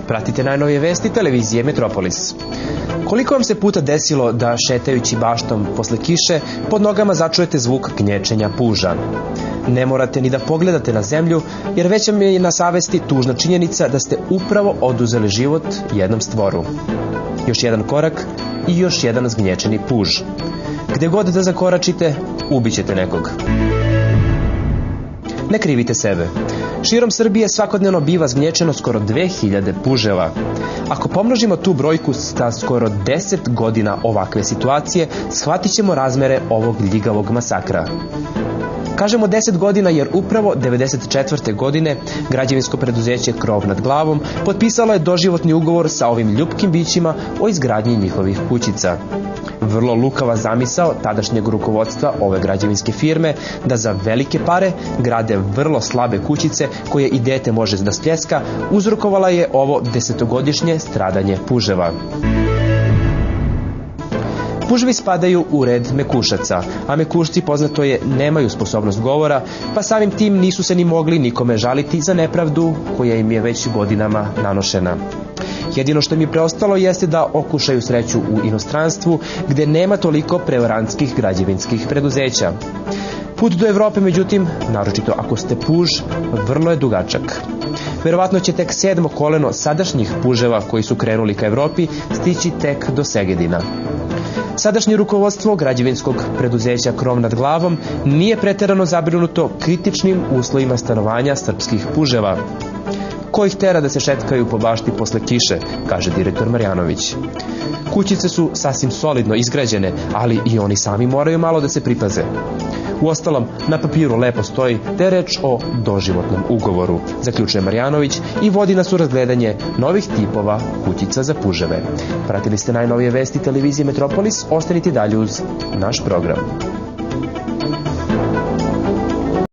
Pratite najnovije vesti televizije Metropolis. Koliko vam se puta desilo da šetajući baštom posle kiše pod nogama začujete zvuk gnječenja puža? Ne morate ni da pogledate na zemlju, jer već vam je na savesti tužna činjenica da ste upravo oduzeli život jednom stvoru. Još jedan korak i još jedan zgnječeni puž. Gde god da zakoračite, ubićete nekog. Ne krivite sebe. Širom Srbije svakodnevno biva zgnječeno skoro 2000 puževa. Ako pomnožimo tu brojku sa skoro 10 godina ovakve situacije, shvatit ćemo razmere ovog ljigavog masakra. Kažemo 10 godina jer upravo 1994. godine građevinsko preduzeće Krov nad glavom potpisalo je doživotni ugovor sa ovim ljupkim bićima o izgradnji njihovih kućica. Vrlo lukava zamisao tadašnjeg rukovodstva ove građevinske firme da za velike pare grade vrlo slabe kućice koje i dete može da spljeska, uzrokovala je ovo 10-godišnje stradanje puževa. Puževi spadaju u red mekušaca, a mekušci, poznato je, nemaju sposobnost govora, pa samim tim nisu se ni mogli nikome žaliti za nepravdu koja im je već godinama nanošena. Jedino što mi preostalo jeste da okušaju sreću u inostranstvu, gde nema toliko prevarantskih građevinskih preduzeća. Put do Evrope, međutim, naročito ako ste puž, vrlo je dugačak. Verovatno će tek 7. koleno sadašnjih puževa koji su krenuli ka Evropi stići tek do Segedina. Sadašnje rukovodstvo građevinskog preduzeća Krov nad glavom nije preterano zabrinuto kritičnim uslovima stanovanja srpskih puževa. Ko ih tera da se šetkaju po bašti posle kiše, kaže direktor Marjanović. Kućice su sasvim solidno izgrađene, ali i oni sami moraju malo da se pripaze. Uostalom, na papiru lepo stoji da je reč o doživotnom ugovoru, zaključuje Marjanović i vodi nas u razgledanje novih tipova kućica za puževe. Pratili ste najnovije vesti televizije Metropolis, ostanite dalje uz naš program.